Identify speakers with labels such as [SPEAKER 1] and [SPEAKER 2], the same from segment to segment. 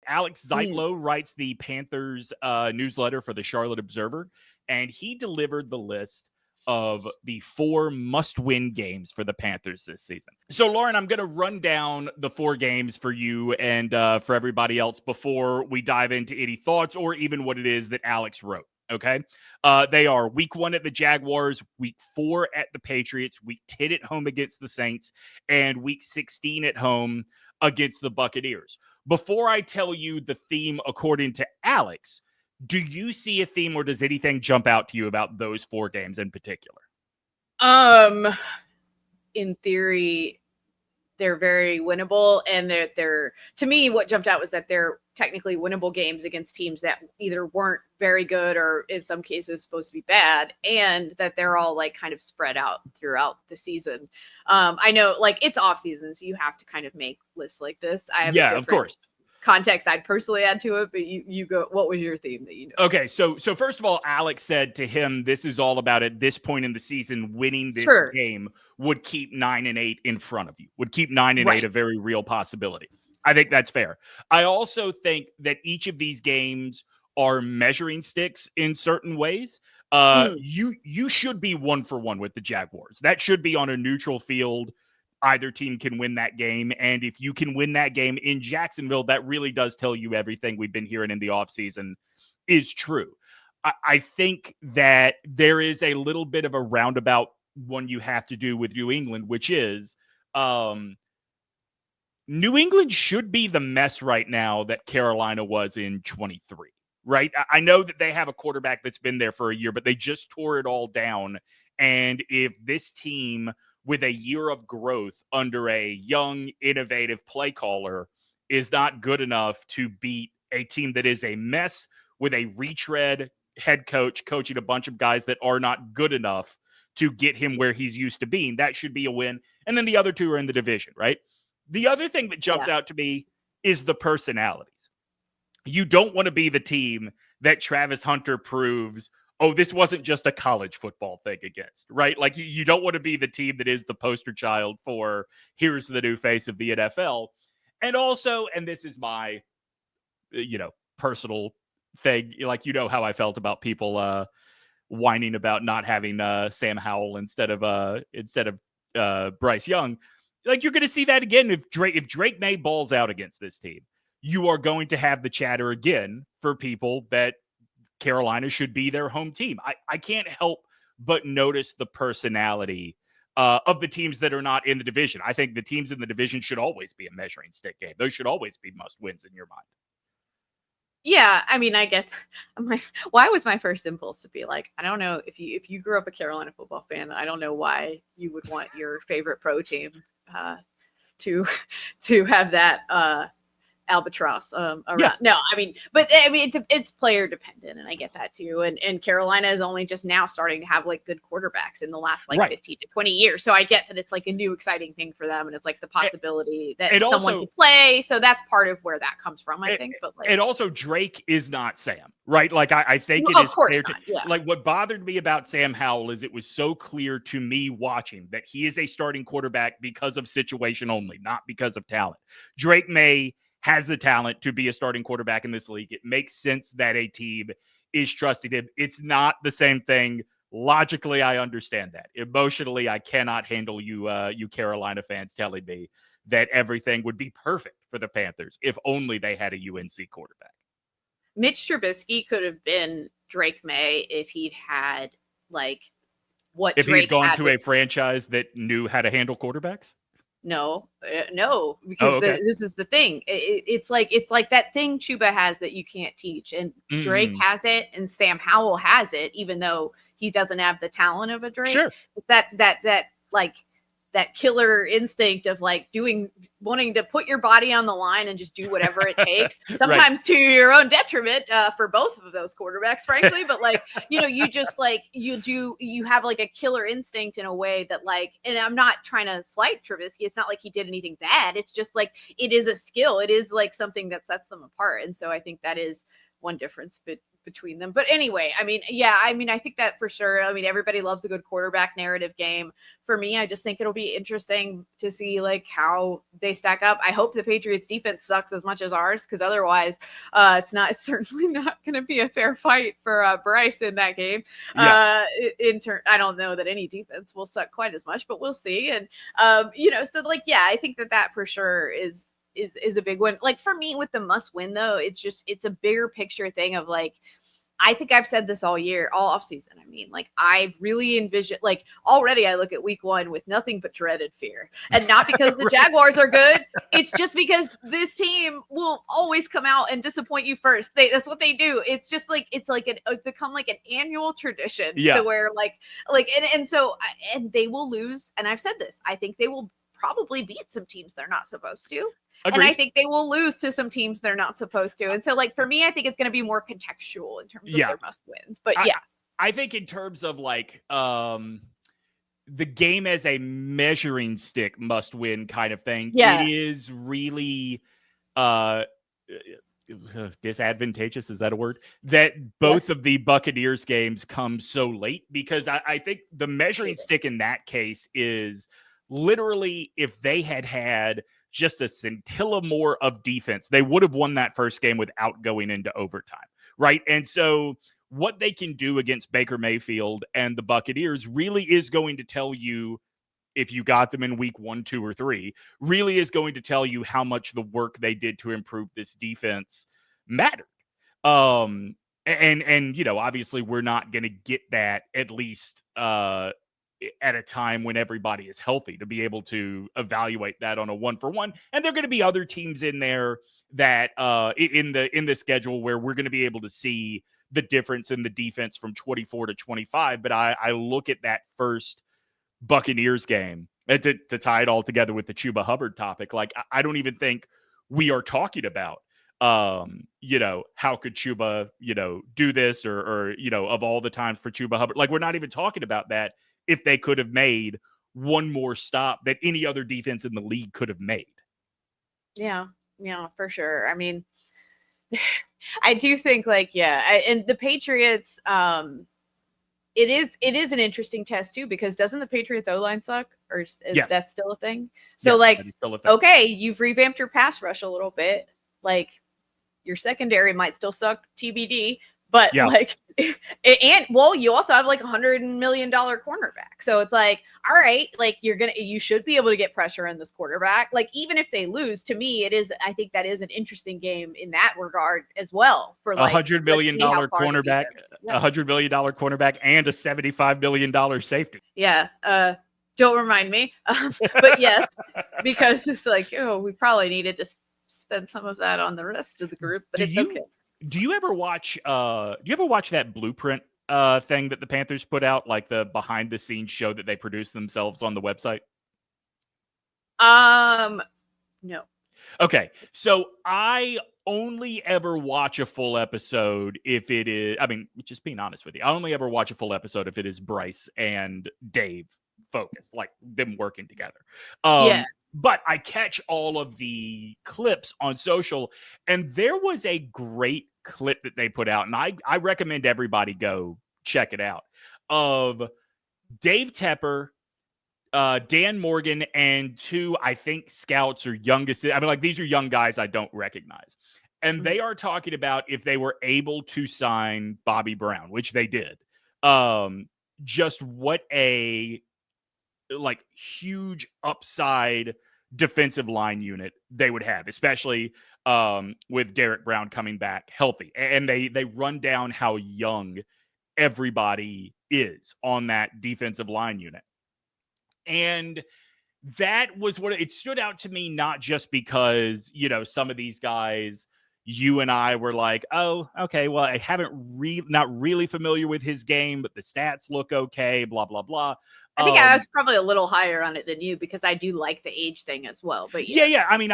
[SPEAKER 1] Alex Zeitlow writes the Panthers newsletter for the Charlotte Observer, and he delivered the list of the 4 must-win games for the Panthers this season. So, Lauren, I'm going to run down the 4 games for you and for everybody else before we dive into any thoughts or even what it is that Alex wrote. Okay. They are week 1 at the Jaguars, week 4 at the Patriots, week 10 at home against the Saints, and week 16 at home against the Buccaneers. Before I tell you the theme according to Alex, do you see a theme or does anything jump out to you about those 4 games in particular?
[SPEAKER 2] In theory, they're very winnable, and they're to me, what jumped out was that they're technically winnable games against teams that either weren't very good or in some cases supposed to be bad, and that they're all like kind of spread out throughout the season. I know like it's off season, so you have to kind of make lists like this. I have
[SPEAKER 1] of course.
[SPEAKER 2] Context I'd personally add to it, but you go, what was your theme that you know?
[SPEAKER 1] Okay, so first of all, Alex said to him, this is all about at this point in the season, winning this game would keep 9-8 in front of you, would keep 9-8 a very real possibility. I think that's fair. I also think that each of these games are measuring sticks in certain ways. You should be 1-for-1 with the Jaguars. That should be on a neutral field. Either team can win that game. And if you can win that game in Jacksonville, that really does tell you everything we've been hearing in the offseason is true. I think that there is a little bit of a roundabout one you have to do with New England, which is New England should be the mess right now that Carolina was in 23, right? I know that they have a quarterback that's been there for a year, but they just tore it all down. And if this team with a year of growth under a young, innovative play caller is not good enough to beat a team that is a mess with a retread head coach coaching a bunch of guys that are not good enough to get him where he's used to being, that should be a win. And then the other 2 are in the division, right? The other thing that jumps out to me is the personalities. You don't want to be the team that Travis Hunter proves, oh, this wasn't just a college football thing against, right? Like you don't want to be the team that is the poster child for here's the new face of the NFL. And also, and this is my, personal thing, like, how I felt about people whining about not having Sam Howell instead of Bryce Young. Like you're going to see that again if Drake May balls out against this team. You are going to have the chatter again for people that Carolina should be their home team. I can't help but notice the personality of the teams that are not in the division. I think the teams in the division should always be a measuring stick game. Those should always be must wins in your mind.
[SPEAKER 2] Yeah, I mean, I get. Why was my first impulse to be like, I don't know if you grew up a Carolina football fan, I don't know why you would want your favorite pro team to have that albatross around. Yeah. No, I mean, it's player dependent, and I get that too. And Carolina is only just now starting to have like good quarterbacks in the last 15 to 20 years. So I get that it's like a new exciting thing for them, and it's like the possibility that someone also, can play. So that's part of where that comes from, I think. But like,
[SPEAKER 1] and also Drake is not Sam, right? Like I think it is fair to, like what bothered me about Sam Howell is it was so clear to me watching that he is a starting quarterback because of situation only, not because of talent. Drake May has the talent to be a starting quarterback in this league. It makes sense that a team is trusting him. It's not the same thing. Logically, I understand that. Emotionally, I cannot handle you Carolina fans telling me that everything would be perfect for the Panthers if only they had a UNC quarterback.
[SPEAKER 2] Mitch Trubisky could have been Drake May if he'd had like what
[SPEAKER 1] if
[SPEAKER 2] Drake
[SPEAKER 1] he'd gone to a franchise that knew how to handle quarterbacks.
[SPEAKER 2] No, because this is the thing. It's like that thing Chuba has that you can't teach, and Drake has it, and Sam Howell has it, even though he doesn't have the talent of a Drake.
[SPEAKER 1] Sure.
[SPEAKER 2] That killer instinct of like wanting to put your body on the line and just do whatever it takes, sometimes to your own detriment for both of those quarterbacks, frankly. But like, you just like, you have like a killer instinct in a way that like, and I'm not trying to slight Trubisky. It's not like he did anything bad. It's just like, it is a skill. It is like something that sets them apart. And so I think that is one difference between them. But anyway, I mean, yeah, I mean, I think that for sure. I mean, everybody loves a good quarterback narrative game. For me, I just think it'll be interesting to see like how they stack up. I hope the Patriots defense sucks as much as ours, because otherwise it's certainly not going to be a fair fight for Bryce in that game.
[SPEAKER 1] Yeah.
[SPEAKER 2] I don't know that any defense will suck quite as much, but we'll see. And so like, yeah, I think that for sure is a big one. Like for me with the must win though, it's a bigger picture thing of like, I think I've said this all year, all off season. I mean, like I really envision, like already I look at week 1 with nothing but dreaded fear, and not because the Jaguars are good. It's just because this team will always come out and disappoint you first. That's what they do. It's just like, it's become like an annual tradition.
[SPEAKER 1] Yeah.
[SPEAKER 2] So where and they will lose. And I've said this, I think they will probably beat some teams they're not supposed to.
[SPEAKER 1] Agreed.
[SPEAKER 2] And I think they will lose to some teams they're not supposed to. And so, like, for me, I think it's going to be more contextual in terms of their must wins. But
[SPEAKER 1] I think in terms of like the game as a measuring stick must win kind of thing, it is really disadvantageous. Is that a word? That both of the Buccaneers games come so late, because I think the measuring stick in that case is literally if they had just a scintilla more of defense, they would have won that first game without going into overtime, right? And so what they can do against Baker Mayfield and the Buccaneers really is going to tell you, if you got them in week 1, 2, or 3, really is going to tell you how much the work they did to improve this defense mattered. And obviously we're not going to get that, at least at a time when everybody is healthy, to be able to evaluate that on a 1-for-1. And there are going to be other teams in there that in the schedule where we're going to be able to see the difference in the defense from 24 to 25. But I look at that first Buccaneers game, and to tie it all together with the Chuba Hubbard topic, like I don't even think we are talking about how could Chuba do this, or of all the times for Chuba Hubbard, like we're not even talking about that. If they could have made one more stop that any other defense in the league could have made.
[SPEAKER 2] Yeah, for sure. I mean, I do think like, and the Patriots, it is an interesting test too, because doesn't the Patriots O-line suck, or is that still a thing? So okay, you've revamped your pass rush a little bit, like your secondary might still suck, TBD. But you also have like $100 million cornerback. So it's like, all right, like you should be able to get pressure in this quarterback. Like, even if they lose, to me, I think that is an interesting game in that regard as well. For like
[SPEAKER 1] $100 million cornerback, $100 million cornerback, and a $75 million safety.
[SPEAKER 2] Yeah. Don't remind me. But yes, because it's like, we probably needed to spend some of that on the rest of the group, but it's okay.
[SPEAKER 1] Do you ever watch that Blueprint thing that the Panthers put out, like the behind the scenes show that they produce themselves on the website?
[SPEAKER 2] No.
[SPEAKER 1] Okay. So I only ever watch a full episode if it is, I mean, just being honest with you, I only ever watch a full episode if it is Bryce and Dave focused, like them working together. But I catch all of the clips on social, and there was a great clip that they put out, and I recommend everybody go check it out, of Dave Tepper, Dan Morgan, and 2, I think, scouts or youngest. I mean, like, these are young guys I don't recognize. And they are talking about if they were able to sign Bobby Brown, which they did, just what a like huge upside defensive line unit they would have, especially with Derek Brown coming back healthy. And they run down how young everybody is on that defensive line unit. And that was what it stood out to me, not just because, some of these guys, you and I were like, oh, okay, well, I not really familiar with his game, but the stats look okay, blah, blah, blah.
[SPEAKER 2] I think I was probably a little higher on it than you, because I do like the age thing as well. But
[SPEAKER 1] yeah. I mean,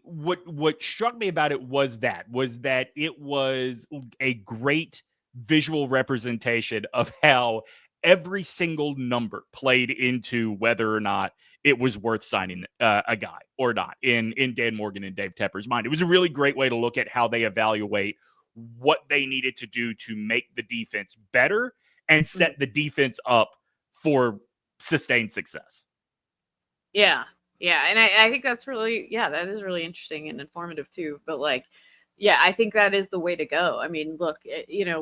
[SPEAKER 1] what struck me about it was that it was a great visual representation of how every single number played into whether or not it was worth signing a guy or not in Dan Morgan and Dave Tepper's mind. It was a really great way to look at how they evaluate what they needed to do to make the defense better and set the defense up for sustained success.
[SPEAKER 2] Yeah. Yeah. And I think that's really, that is really interesting and informative too. But like, yeah, I think that is the way to go. I mean, look,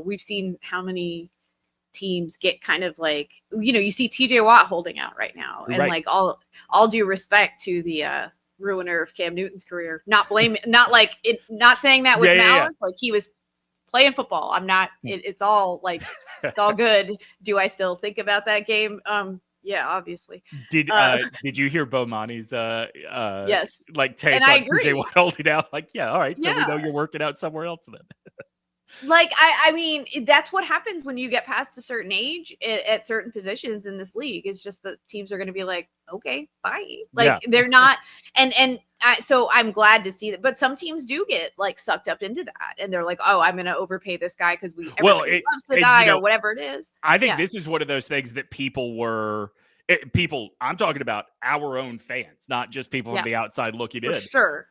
[SPEAKER 2] we've seen how many teams get kind of like, you see TJ Watt holding out right now. And like all due respect to the ruiner of Cam Newton's career, not saying that with malice, like he was playing football. I'm not, it's all like, it's all good. Do I still think about that game? Yeah, obviously.
[SPEAKER 1] Did you hear Bomani's
[SPEAKER 2] yes,
[SPEAKER 1] like take
[SPEAKER 2] and
[SPEAKER 1] on
[SPEAKER 2] I agree.
[SPEAKER 1] TJ Watt holding out? Like, yeah, all right. So we know you're working out somewhere else then.
[SPEAKER 2] Like, I mean, that's what happens when you get past a certain age at certain positions in this league. It's just that teams are going to be like, okay, bye. Like they're not, so I'm glad to see that. But some teams do get like sucked up into that, and they're like, oh, I'm going to overpay this guy because everybody loves the guy or whatever it is.
[SPEAKER 1] I think this is one of those things that I'm talking about our own fans, not just people from the outside looking in.
[SPEAKER 2] Sure.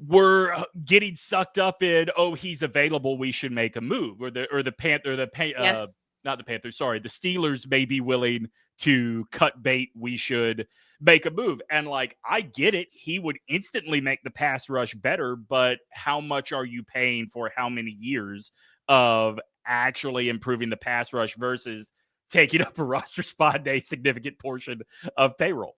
[SPEAKER 1] We're getting sucked up in, oh, he's available, we should make a move. Or the Steelers may be willing to cut bait, we should make a move. And like, I get it, he would instantly make the pass rush better, but how much are you paying for how many years of actually improving the pass rush versus taking up a roster spot in a significant portion of payroll?